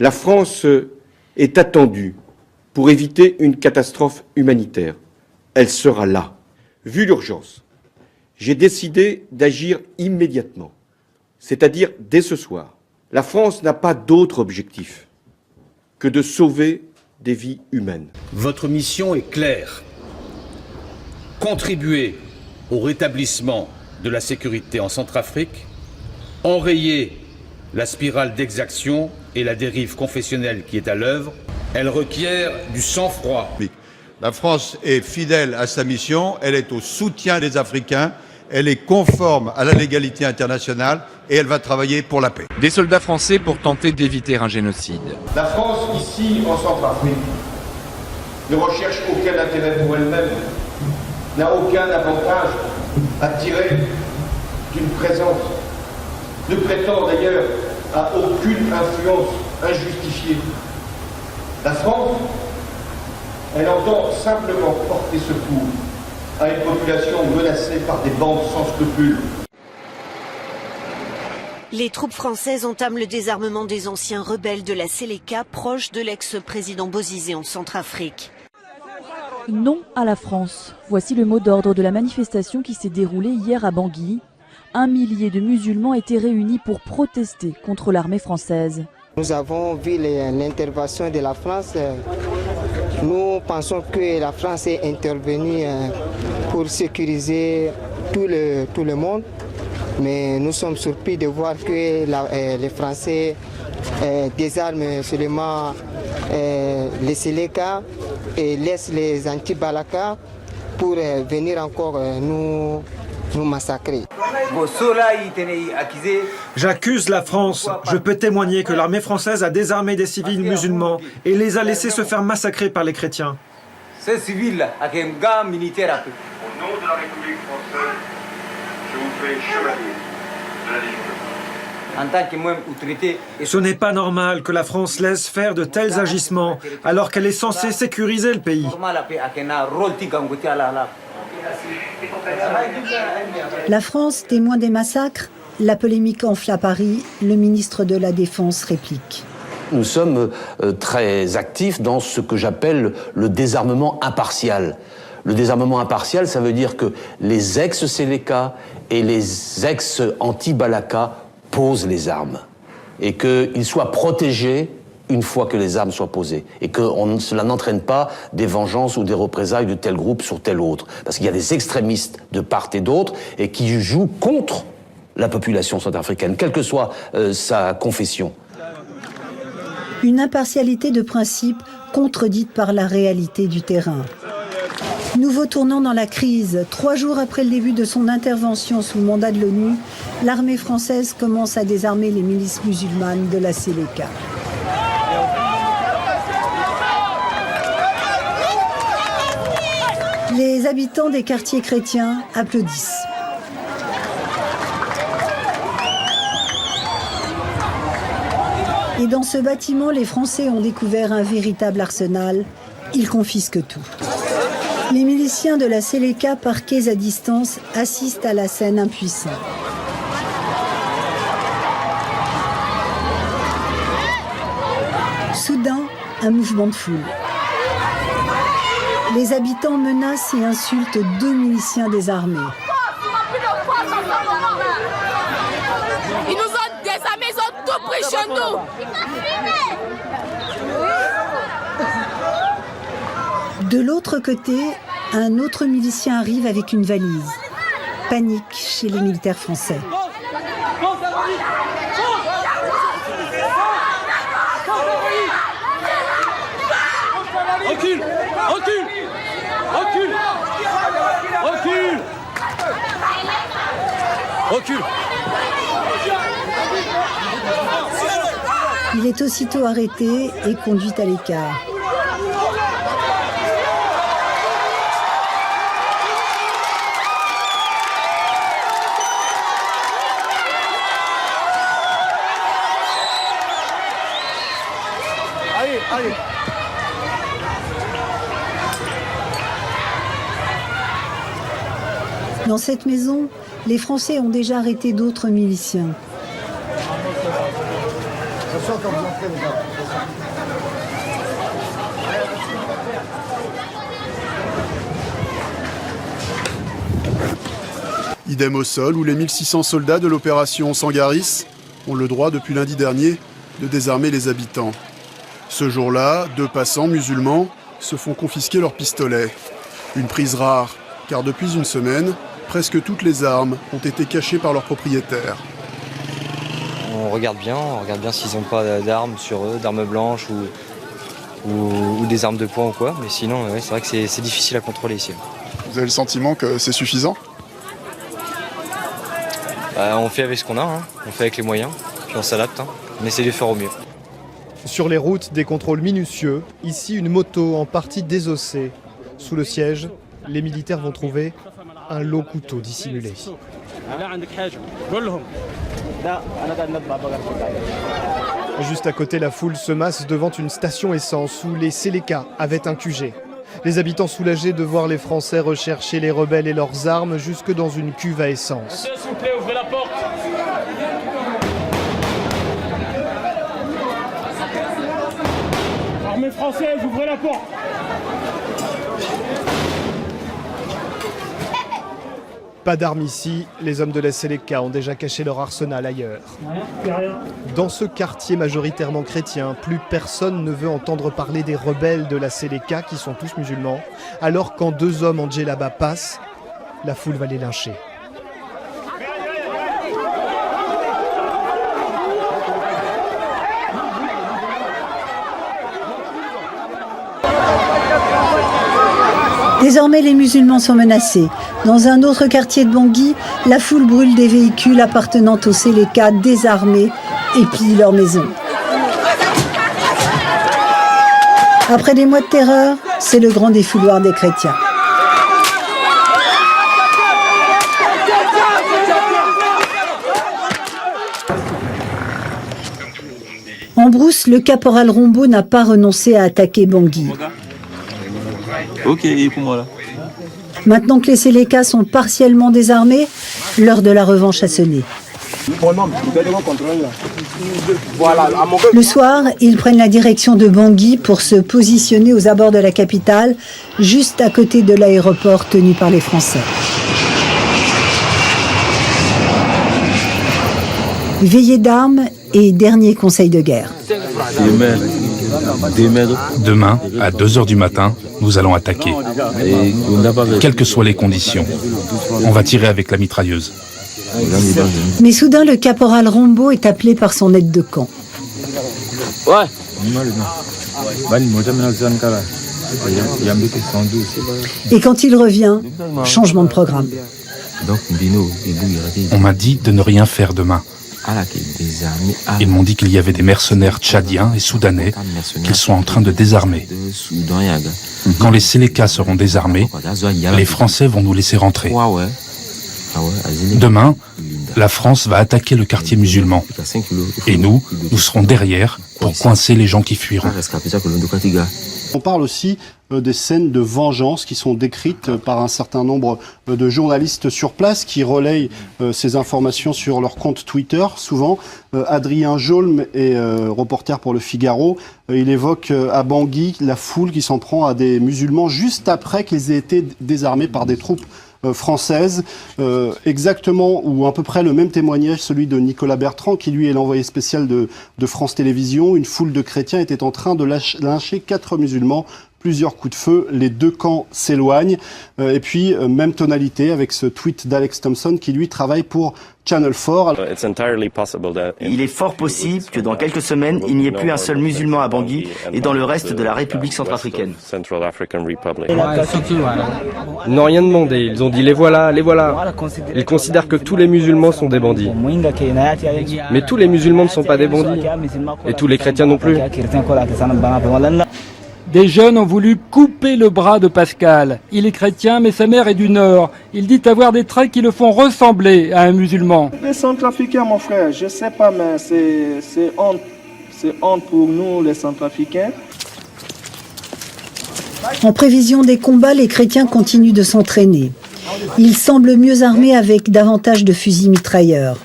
La France est attendue pour éviter une catastrophe humanitaire. Elle sera là. Vu l'urgence, j'ai décidé d'agir immédiatement, c'est-à-dire dès ce soir. La France n'a pas d'autre objectif que de sauver des vies humaines. Votre mission est claire. Contribuer au rétablissement de la sécurité en Centrafrique, enrayer la spirale d'exaction et la dérive confessionnelle qui est à l'œuvre. Elle requiert du sang-froid. La France est fidèle à sa mission, elle est au soutien des Africains, elle est conforme à la légalité internationale et elle va travailler pour la paix. Des soldats français pour tenter d'éviter un génocide. La France, ici, en Centrafrique, ne recherche aucun intérêt pour elle-même, n'a aucun avantage à tirer d'une présence, ne prétend d'ailleurs à aucune influence injustifiée. La France, elle entend simplement porter secours à une population menacée par des bandes sans scrupules. Les troupes françaises entament le désarmement des anciens rebelles de la Séléka, proches de l'ex-président Bozizé en Centrafrique. Non à la France. Voici le mot d'ordre de la manifestation qui s'est déroulée hier à Bangui. 1 millier de musulmans étaient réunis pour protester contre l'armée française. Nous avons vu l'intervention de la France. Nous pensons que la France est intervenue pour sécuriser tout le monde. Mais nous sommes surpris de voir que les Français désarment seulement les Séléka et laissent les anti-Balaka pour venir encore nous massacrer. J'accuse la France. Je peux témoigner que l'armée française a désarmé des civils musulmans et les a laissés se faire massacrer par les chrétiens. Ces civils avec un gars militaire. Au nom de la République française, je vous fais chevalier de la Légion. Ce n'est pas normal que la France laisse faire de tels agissements alors qu'elle est censée sécuriser le pays. La France témoin des massacres, la polémique enfle à Paris, le ministre de la Défense réplique. Nous sommes très actifs dans ce que j'appelle le désarmement impartial. Le désarmement impartial, ça veut dire que les ex-Séléka et les ex-anti-Balaka posent les armes et qu'ils soient protégés une fois que les armes soient posées et que cela n'entraîne pas des vengeances ou des représailles de tel groupe sur tel autre. Parce qu'il y a des extrémistes de part et d'autre et qui jouent contre la population centrafricaine, quelle que soit sa confession. Une impartialité de principe contredite par la réalité du terrain. Nouveau tournant dans la crise. 3 jours après le début de son intervention sous mandat de l'ONU, l'armée française commence à désarmer les milices musulmanes de la Séléka. Les habitants des quartiers chrétiens applaudissent. Et dans ce bâtiment, les Français ont découvert un véritable arsenal. Ils confisquent tout. Les miliciens de la Séléka, parqués à distance, assistent à la scène impuissants. Soudain, un mouvement de foule. Les habitants menacent et insultent 2 miliciens désarmés. Ils nous ont désarmés, ils ont tout pris chez nous. De l'autre côté, un autre milicien arrive avec une valise. Panique chez les militaires français. Recule, recule, recule, recule, recule. Il est aussitôt arrêté et conduit à l'écart. Allez, allez. Dans cette maison, les Français ont déjà arrêté d'autres miliciens. Idem au sol, où les 1600 soldats de l'opération Sangaris ont le droit depuis lundi dernier de désarmer les habitants. Ce jour-là, 2 passants musulmans se font confisquer leurs pistolets. Une prise rare, car depuis une semaine, presque toutes les armes ont été cachées par leurs propriétaires. On regarde bien s'ils n'ont pas d'armes sur eux, d'armes blanches ou des armes de poing ou quoi. Mais sinon, ouais, c'est vrai que c'est difficile à contrôler ici. Vous avez le sentiment que c'est suffisant ? On fait avec ce qu'on a, hein. On fait avec les moyens, puis on s'adapte, hein. On essaie de faire au mieux. Sur les routes, des contrôles minutieux. Ici, une moto en partie désossée. Sous le siège, les militaires vont trouver un long couteau dissimulé. Juste à côté, la foule se masse devant une station essence où les Séléka avaient un QG. Les habitants soulagés de voir les Français rechercher les rebelles et leurs armes jusque dans une cuve à essence. S'il vous plaît, ouvrez la porte. Armée française, ouvrez la porte. Pas d'armes ici, les hommes de la Séléka ont déjà caché leur arsenal ailleurs. Dans ce quartier majoritairement chrétien, plus personne ne veut entendre parler des rebelles de la Séléka, qui sont tous musulmans, alors quand 2 hommes en djellaba passent, la foule va les lyncher. Désormais, les musulmans sont menacés. Dans un autre quartier de Bangui, la foule brûle des véhicules appartenant aux Séléka désarmés et pille leurs maisons. Après des mois de terreur, c'est le grand défouloir des chrétiens. En brousse, le caporal Rombo n'a pas renoncé à attaquer Bangui. Ok, pour moi là. Maintenant que les Séléka sont partiellement désarmés, l'heure de la revanche a sonné. Le soir, ils prennent la direction de Bangui pour se positionner aux abords de la capitale, juste à côté de l'aéroport tenu par les Français. Veillée d'armes et dernier conseil de guerre. Demain, à 2h du matin, nous allons attaquer. Quelles que soient les conditions. On va tirer avec la mitrailleuse. Mais soudain, le caporal Rombo est appelé par son aide de camp. Et quand il revient, changement de programme. On m'a dit de ne rien faire demain. Ils m'ont dit qu'il y avait des mercenaires tchadiens et soudanais qu'ils sont en train de désarmer. Quand les Séléka seront désarmés, les Français vont nous laisser rentrer. Demain, la France va attaquer le quartier musulman. Et nous serons derrière pour coincer les gens qui fuiront. On parle aussi des scènes de vengeance qui sont décrites par un certain nombre de journalistes sur place qui relayent ces informations sur leur compte Twitter. Souvent, Adrien Jaulme est reporter pour Le Figaro. Il évoque à Bangui la foule qui s'en prend à des musulmans juste après qu'ils aient été désarmés par des troupes française, exactement ou à peu près le même témoignage, celui de Nicolas Bertrand, qui lui est l'envoyé spécial de France Télévisions. Une foule de chrétiens était en train de lyncher 4 musulmans, plusieurs coups de feu, les 2 camps s'éloignent. Et puis, même tonalité avec ce tweet d'Alex Thompson qui lui travaille pour Channel 4. Il est fort possible que dans quelques semaines, il n'y ait plus un seul musulman à Bangui et dans le reste de la République centrafricaine. Ils n'ont rien demandé, ils ont dit les voilà, les voilà. Ils considèrent que tous les musulmans sont des bandits. Mais tous les musulmans ne sont pas des bandits. Et tous les chrétiens non plus. Des jeunes ont voulu couper le bras de Pascal. Il est chrétien, mais sa mère est du Nord. Il dit avoir des traits qui le font ressembler à un musulman. Les Centrafricains, mon frère, je sais pas, mais c'est honte. C'est honte pour nous, les Centrafricains. En prévision des combats, les chrétiens continuent de s'entraîner. Ils semblent mieux armés avec davantage de fusils mitrailleurs.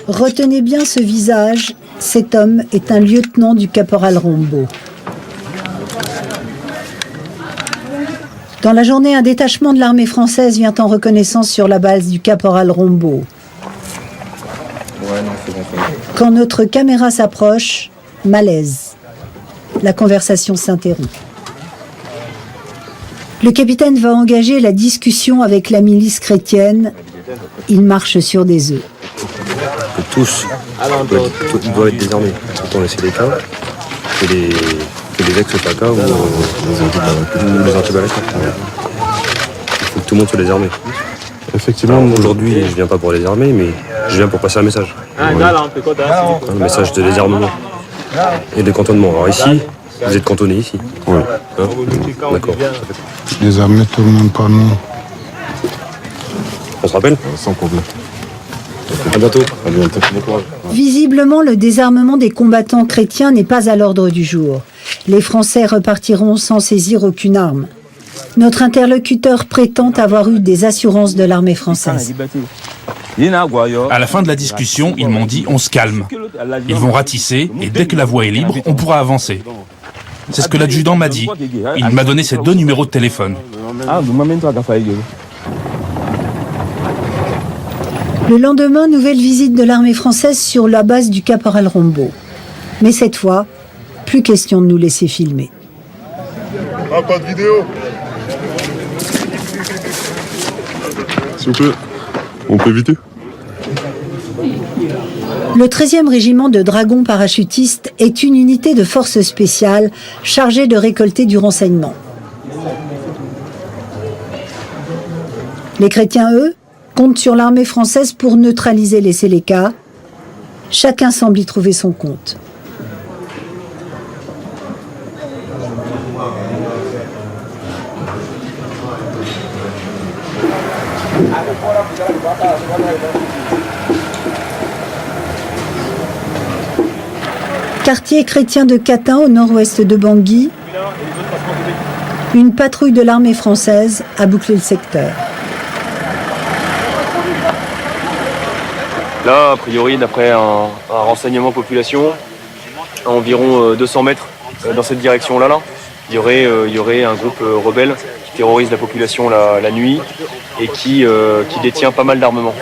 Retenez bien ce visage, cet homme est un lieutenant du caporal Rombo. Dans la journée, un détachement de l'armée française vient en reconnaissance sur la base du caporal Rombo. Quand notre caméra s'approche, malaise. La conversation s'interrompt. Le capitaine va engager la discussion avec la milice chrétienne. Il marche sur des œufs. Tous doivent être désarmés. Autant les CDK que les ex-PACA ou les anti-balaka. Il faut que tout le monde soit désarmé. Effectivement, aujourd'hui, je viens pas pour les armer, mais je viens pour passer un message. Un message de désarmement et de cantonnement. Alors ici, vous êtes cantonné ici. Oui. Hein? D'accord. Désarmer tout le monde par nous. On se rappelle? Sans problème. À bientôt. À bientôt. Visiblement, le désarmement des combattants chrétiens n'est pas à l'ordre du jour. Les Français repartiront sans saisir aucune arme. Notre interlocuteur prétend avoir eu des assurances de l'armée française. À la fin de la discussion, ils m'ont dit on se calme. Ils vont ratisser et dès que la voie est libre, on pourra avancer. C'est ce que l'adjudant m'a dit. Il m'a donné ses 2 numéros de téléphone. Le lendemain, nouvelle visite de l'armée française sur la base du caporal Rombo. Mais cette fois, plus question de nous laisser filmer. Ah, pas de vidéo. S'il vous plaît, on peut éviter. Le 13e régiment de dragons parachutistes est une unité de force spéciale chargée de récolter du renseignement. Les chrétiens, eux, comptent sur l'armée française pour neutraliser les Séléka. Chacun semble y trouver son compte. Quartier chrétien de Catin, au nord-ouest de Bangui, une patrouille de l'armée française a bouclé le secteur. Là, a priori, d'après un renseignement population, à environ 200 mètres dans cette direction-là, il y aurait un groupe rebelle qui terrorise la population la nuit et qui détient pas mal d'armement.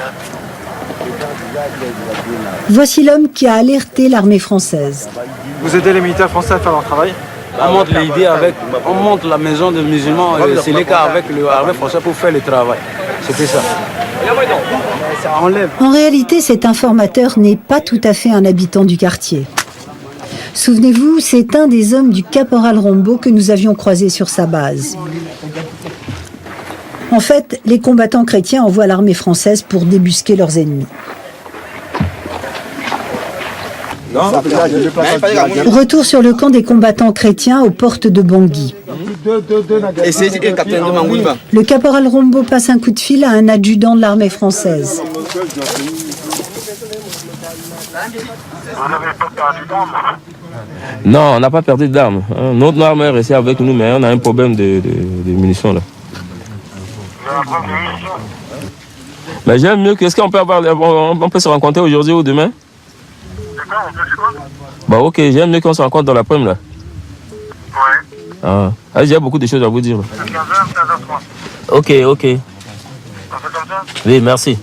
Voici l'homme qui a alerté l'armée française. Vous aidez les militaires français à faire leur travail? On monte la maison des musulmans, c'est les cas avec l'armée française pour faire le travail. C'était ça. En réalité, cet informateur n'est pas tout à fait un habitant du quartier. Souvenez-vous, c'est un des hommes du caporal Rombo que nous avions croisé sur sa base. En fait, les combattants chrétiens envoient l'armée française pour débusquer leurs ennemis. Retour sur le camp des combattants chrétiens aux portes de Bangui. Le caporal Rombo passe un coup de fil à un adjudant de l'armée française. Non, on n'a pas perdu d'armes. Notre arme est restée avec nous, mais on a un problème de munitions là. Mais j'aime mieux que... Est-ce qu'on peut on peut se rencontrer aujourd'hui ou demain? Bah ok, j'aime mieux qu'on se rencontre dans l'après-midi là. Ouais. Ah, j'ai beaucoup de choses à vous dire. 15h, 15h30. Ok. On fait comme ça? Oui, merci.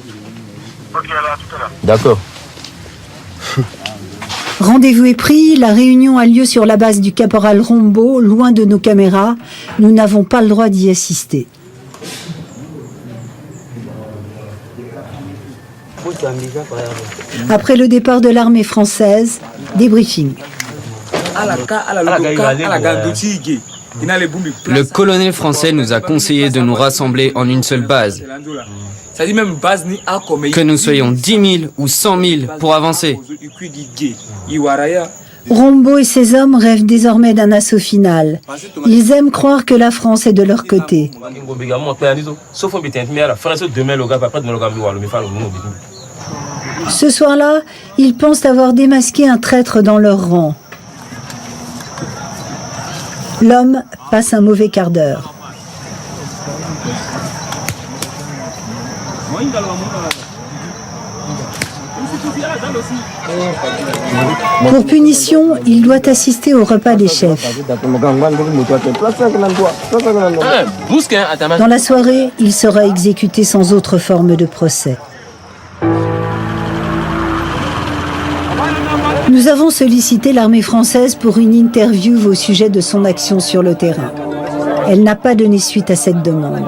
Ok, alors à tout à l'heure. D'accord. Rendez-vous est pris, la réunion a lieu sur la base du caporal Rombo, loin de nos caméras. Nous n'avons pas le droit d'y assister. Après le départ de l'armée française, débriefing. Le colonel français nous a conseillé de nous rassembler en une seule base. Que nous soyons 10 000 ou 100 000 pour avancer. Rombo et ses hommes rêvent désormais d'un assaut final. Ils aiment croire que la France est de leur côté. Ce soir-là, ils pensent avoir démasqué un traître dans leur rang. L'homme passe un mauvais quart d'heure. Pour punition, il doit assister au repas des chefs. Dans la soirée, il sera exécuté sans autre forme de procès. Nous avons sollicité l'armée française pour une interview au sujet de son action sur le terrain. Elle n'a pas donné suite à cette demande.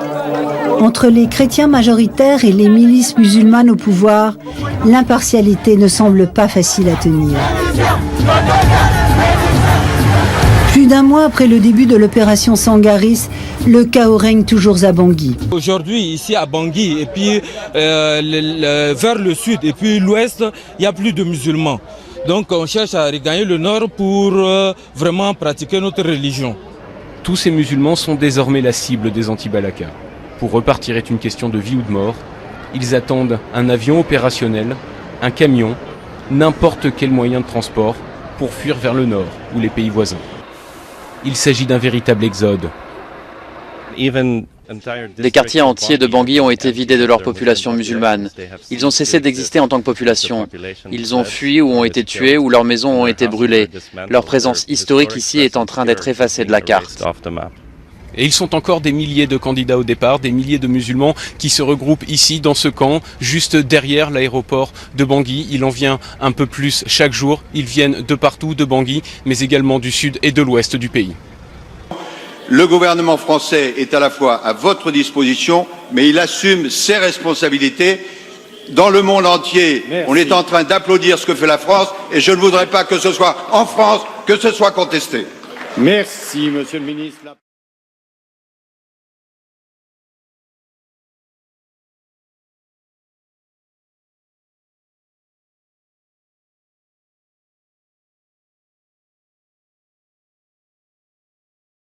Entre les chrétiens majoritaires et les milices musulmanes au pouvoir, l'impartialité ne semble pas facile à tenir. Plus d'un mois après le début de l'opération Sangaris, le chaos règne toujours à Bangui. Aujourd'hui, ici à Bangui, et puis vers le sud et puis l'ouest, il n'y a plus de musulmans. Donc on cherche à regagner le nord pour vraiment pratiquer notre religion. Tous ces musulmans sont désormais la cible des anti-Balaka. Pour repartir est une question de vie ou de mort. Ils attendent un avion opérationnel, un camion, n'importe quel moyen de transport pour fuir vers le nord ou les pays voisins. Il s'agit d'un véritable exode. Des quartiers entiers de Bangui ont été vidés de leur population musulmane. Ils ont cessé d'exister en tant que population. Ils ont fui ou ont été tués ou leurs maisons ont été brûlées. Leur présence historique ici est en train d'être effacée de la carte. Et ils sont encore des milliers de candidats au départ, des milliers de musulmans qui se regroupent ici dans ce camp, juste derrière l'aéroport de Bangui. Il en vient un peu plus chaque jour. Ils viennent de partout de Bangui, mais également du sud et de l'ouest du pays. Le gouvernement français est à la fois à votre disposition, mais il assume ses responsabilités. Dans le monde entier, on est en train d'applaudir ce que fait la France, et je ne voudrais pas que ce soit en France que ce soit contesté. Merci, Monsieur le Ministre.